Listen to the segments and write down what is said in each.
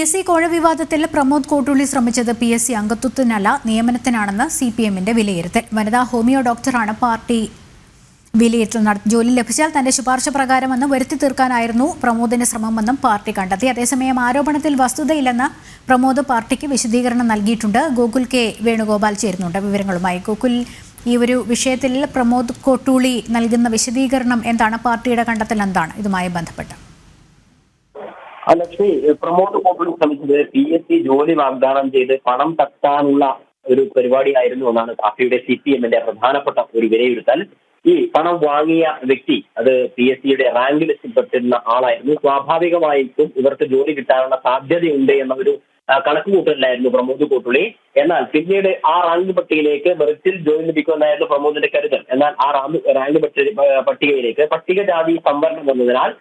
PSC കോഴ വിവാദത്തിൽ പ്രമോദ് കോട്ടൂളി ശ്രമിച്ചത് PSC അംഗത്വത്തിനല്ല നിയമനത്തിനാണെന്ന് CPMന്റെ വിലയിരുത്തൽ. വനിതാ ഹോമിയോ ഡോക്ടറാണ് പാർട്ടി വിലയിരുത്തൽ ജോലി ലഭിച്ചാൽ തന്റെ ശുപാർശ പ്രകാരമെന്ന് വരുത്തി തീർക്കാനായിരുന്നു പ്രമോദിന്റെ ശ്രമമെന്നും പാർട്ടി കണ്ടെത്തി. അതേസമയം ആരോപണത്തിൽ വസ്തുതയില്ലെന്ന് പ്രമോദ് പാർട്ടിക്ക് വിശദീകരണം നൽകിയിട്ടുണ്ട്. ഗോകുൽ കെ വേണുഗോപാൽ ചേരുന്നുണ്ട് വിവരങ്ങളുമായി. ഗോകുൽ, ഈ ഒരു വിഷയത്തിൽ പ്രമോദ് കോട്ടൂളി നൽകുന്ന വിശദീകരണം എന്താണ്? പാർട്ടിയുടെ കണ്ടെത്തൽ എന്താണ് ഇതുമായി ബന്ധപ്പെട്ട്? ലക്ഷ്മി, പ്രമോദ് കോട്ടൂളി ശ്രമിച്ചത് PSC ജോലി വാഗ്ദാനം ചെയ്ത് പണം തട്ടാനുള്ള ഒരു പരിപാടിയായിരുന്നു എന്നാണ് പാർട്ടിയുടെ CPMന്റെ പ്രധാനപ്പെട്ട ഒരു വിലയിരുത്തൽ. ഈ പണം വാങ്ങിയ വ്യക്തി അത് PSCയുടെ റാങ്ക് ലിസ്റ്റിൽ പെട്ടിരുന്ന ആളായിരുന്നു. സ്വാഭാവികമായിട്ടും ഇവർക്ക് ജോലി കിട്ടാനുള്ള സാധ്യതയുണ്ട് എന്ന ഒരു കണക്കുകൂട്ടലിലായിരുന്നു പ്രമോദ് കോട്ടൂളി. എന്നാൽ പിന്നീട് ആ റാങ്ക് പട്ടികയിലേക്ക് മെറിറ്റിൽ ജോലി ലഭിക്കുമെന്നായിരുന്നു പ്രമോദിന്റെ കരുതൽ. എന്നാൽ ആ റാങ്ക് പട്ടികയിലേക്ക് പട്ടികജാതി സംവരണം വന്നതിനാൽ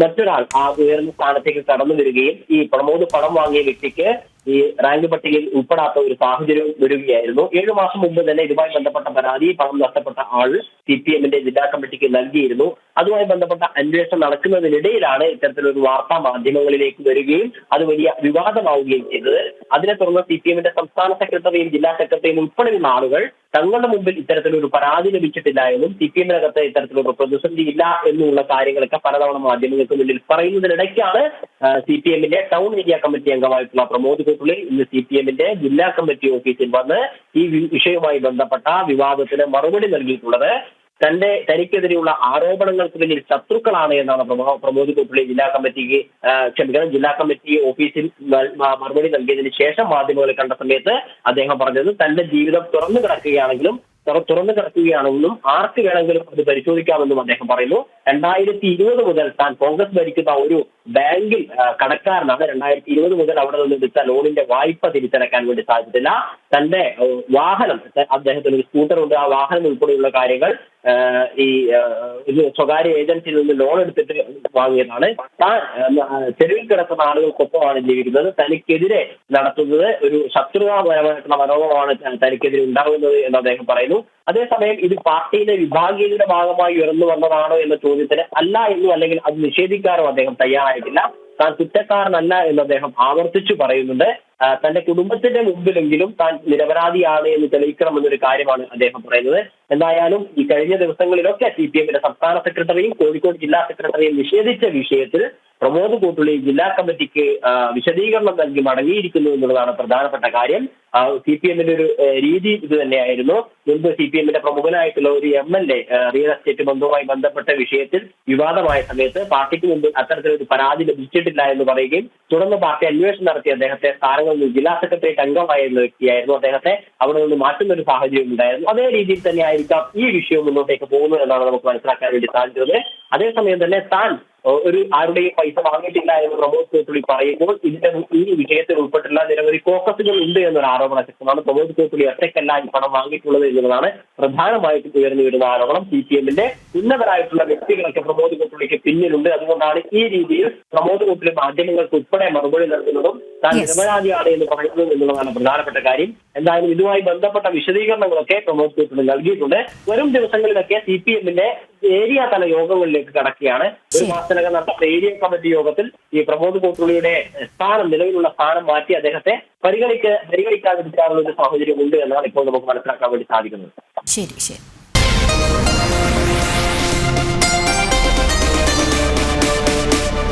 മറ്റൊരാൾ ആ ഉയർന്ന സ്ഥാനത്തേക്ക് കടന്നു വരികയും ഈ പ്രമോദ് പണം വാങ്ങിയ വ്യക്തിക്ക് ഈ റാങ്ക് പട്ടികയിൽ ഉൾപ്പെടാത്ത ഒരു സാഹചര്യം വരികയായിരുന്നു. 7 മാസം മുമ്പ് തന്നെ ഇതുമായി ബന്ധപ്പെട്ട പരാതി പണം നഷ്ടപ്പെട്ട ആൾ CPMന്റെ ജില്ലാ കമ്മിറ്റിക്ക് നൽകിയിരുന്നു. അതുമായി ബന്ധപ്പെട്ട അന്വേഷണം നടക്കുന്നതിനിടയിലാണ് ഇത്തരത്തിലൊരു വാർത്താ മാധ്യമങ്ങളിലേക്ക് വരികയും അത് വലിയ വിവാദമാവുകയും ചെയ്തത്. അതിനെ തുടർന്ന് CPMന്റെ സംസ്ഥാന സെക്രട്ടറിയും ജില്ലാ സെക്രട്ടറിയും ഉൾപ്പെടെയുള്ള ആളുകൾ തങ്ങളുടെ മുമ്പിൽ ഇത്തരത്തിലൊരു പരാതി ലഭിച്ചിട്ടില്ല എന്നും CPMനകത്ത് ഇത്തരത്തിലൊരു പ്രതിസന്ധി ഇല്ല എന്നുള്ള കാര്യങ്ങളൊക്കെ പലതവണ മാധ്യമങ്ങൾക്ക് മുന്നിൽ പറയുന്നതിനിടയ്ക്കാണ് CPMന്റെ ടൗൺ ഏരിയ കമ്മിറ്റി അംഗമായിട്ടുള്ള പ്രമോദ് കോട്ടൂളി ഇന്ന് CPMന്റെ ജില്ലാ കമ്മിറ്റി ഓഫീസിൽ വന്ന് ഈ വിഷയവുമായി ബന്ധപ്പെട്ട വിവാദത്തിന് മറുപടി നൽകിയിട്ടുള്ളത്. തനിക്കെതിരെയുള്ള ആരോപണങ്ങൾക്ക് പിന്നിൽ ശത്രുക്കളാണ് എന്നാണ് പ്രമോദ് കോട്ടൂളി ജില്ലാ കമ്മിറ്റി ഓഫീസിൽ മറുപടി നൽകിയതിനു ശേഷം മാധ്യമങ്ങളെ കണ്ട സമയത്ത് അദ്ദേഹം പറഞ്ഞത് തന്റെ ജീവിതം തുറന്നു കിടക്കുകയാണെങ്കിലും ആർക്ക് വേണമെങ്കിലും അത് പരിശോധിക്കാമെന്നും അദ്ദേഹം പറയുന്നു. 2020 മുതൽ താൻ കോൺഗ്രസ് ഭരിക്കുന്ന ഒരു ബാങ്കിൽ കടക്കാരനാണ്. 2020 മുതൽ അവിടെ നിന്ന് എടുത്ത ലോണിന്റെ വായ്പ തിരിച്ചടക്കാൻ വേണ്ടി സാധിച്ചില്ല. തന്റെ വാഹനം, അദ്ദേഹത്തിന് ഒരു സ്കൂട്ടറുണ്ട്, ആ വാഹനം ഉൾപ്പെടെയുള്ള കാര്യങ്ങൾ ഈ സ്വകാര്യ ഏജൻസിയിൽ നിന്ന് ലോൺ എടുത്തിട്ട് വാങ്ങിയതാണ്. താൻ തെരുവിൽ കിടക്കുന്ന ആളുകൾക്കൊപ്പമാണ് ജീവിക്കുന്നത്. തനിക്കെതിരെ നടത്തുന്നത് ഒരു ശത്രുതാപരമായിട്ടുള്ള മനോഭാവമാണ് തനിക്കെതിരെ ഉണ്ടാകുന്നത് എന്ന് അദ്ദേഹം പറയുന്നു. അതേസമയം ഇത് പാർട്ടിയിലെ വിഭാഗീയതയുടെ ഭാഗമായി ഉയർന്നു വന്നതാണോ എന്ന ചോദ്യത്തിന് അല്ല എന്നും അല്ലെങ്കിൽ അത് നിഷേധിക്കാനോ അദ്ദേഹം തയ്യാറായിട്ടില്ല. താൻ കുറ്റക്കാരനല്ല എന്ന് അദ്ദേഹം ആവർത്തിച്ചു പറയുന്നുണ്ട്. തന്റെ കുടുംബത്തിന്റെ മുമ്പിലെങ്കിലും താൻ നിരപരാധിയാണ് എന്ന് തെളിയിക്കണമെന്നൊരു കാര്യമാണ് അദ്ദേഹം പറയുന്നത്. എന്തായാലും ഈ കഴിഞ്ഞ ദിവസങ്ങളിലൊക്കെ CPMന്റെ സംസ്ഥാന സെക്രട്ടറിയും കോഴിക്കോട് ജില്ലാ സെക്രട്ടറിയും നിഷേധിച്ച വിഷയത്തിൽ പ്രമോദ് കോട്ടൂളി ജില്ലാ കമ്മിറ്റിക്ക് വിശദീകരണം നൽകി മടങ്ങിയിരിക്കുന്നു എന്നുള്ളതാണ് പ്രധാനപ്പെട്ട കാര്യം. CPMന്റെ ഒരു രീതി ഇത് തന്നെയായിരുന്നു. മുൻപ് CPMന്റെ പ്രമുഖനായിട്ടുള്ള ഒരു MLA റിയൽ എസ്റ്റേറ്റ് ബന്ധവുമായി ബന്ധപ്പെട്ട വിഷയത്തിൽ വിവാദമായ സമയത്ത് പാർട്ടിക്ക് മുമ്പ് അത്തരത്തിലൊരു പരാതി ലഭിച്ചിട്ടില്ല എന്ന് പറയുകയും തുടർന്ന് പാർട്ടി അന്വേഷണം നടത്തി അദ്ദേഹത്തെ സ്ഥാനങ്ങളിൽ ജില്ലാ സെക്രട്ടേറിയറ്റ് അംഗമായിരുന്ന വ്യക്തിയായിരുന്നു. അദ്ദേഹത്തെ അവിടെ നിന്ന് മാറ്റുന്ന ഒരു സാഹചര്യം ഉണ്ടായിരുന്നു. അതേ രീതിയിൽ തന്നെ ആയിരിക്കാം ഈ വിഷയം മുന്നോട്ടേക്ക് പോകുന്നത് എന്നാണ് നമുക്ക് മനസ്സിലാക്കാൻ വേണ്ടി സാധിച്ചത്. അതേസമയം തന്നെ താൻ ആരുടെയും പൈസ വാങ്ങിയിട്ടില്ല എന്ന് പ്രമോദ് കോട്ടൂളി പറയുമ്പോൾ ഈ വിഷയത്തിൽ ഉൾപ്പെട്ടുള്ള നിരവധി കോക്കസുകൾ ഉണ്ട് എന്നൊരു ആരോപണ ശക്തമാണ്. പ്രമോദ് കോട്ടൂളി ഒറ്റയ്ക്കല്ല ഈ പണം വാങ്ങിയിട്ടുള്ളത് എന്നുള്ളതാണ് പ്രധാനമായിട്ടും ഉയർന്നു വരുന്ന ആരോപണം. CPMന്റെ ഉന്നതരായിട്ടുള്ള വ്യക്തികളൊക്കെ പ്രമോദ് കോട്ടൂളിക്ക് പിന്നിലുണ്ട്. അതുകൊണ്ടാണ് ഈ രീതിയിൽ പ്രമോദ് കോട്ടൂളി മാധ്യമങ്ങൾക്ക് ഉൾപ്പെടെ മറുപടി നൽകുന്നതും താൻ നിരപരാധിയാണ് എന്ന് പറയുന്നതും എന്നുള്ളതാണ് പ്രധാനപ്പെട്ട കാര്യം. എന്തായാലും ഇതുമായി ബന്ധപ്പെട്ട വിശദീകരണങ്ങളൊക്കെ പ്രമോദ് കോട്ടൂളി നൽകിയിട്ടുണ്ട്. വരും ദിവസങ്ങളിലൊക്കെ CPMന്റെ ഏരിയ തല യോഗങ്ങളിലേക്ക് കടക്കുകയാണ്. ഒരു മാസത്തിനകം നടന്ന ഏരിയ കമ്മിറ്റി യോഗത്തിൽ ഈ പ്രമോദ് കോട്ടൂളിയുടെ നിലവിലുള്ള സ്ഥാനം മാറ്റി അദ്ദേഹത്തെ പരിഗണിക്കാതിരിക്കാനുള്ള ഒരു സാഹചര്യം ഉണ്ട് എന്നാണ് ഇപ്പോൾ നമുക്ക് മനസ്സിലാക്കാൻ വേണ്ടി സാധിക്കുന്നത്. ശരി.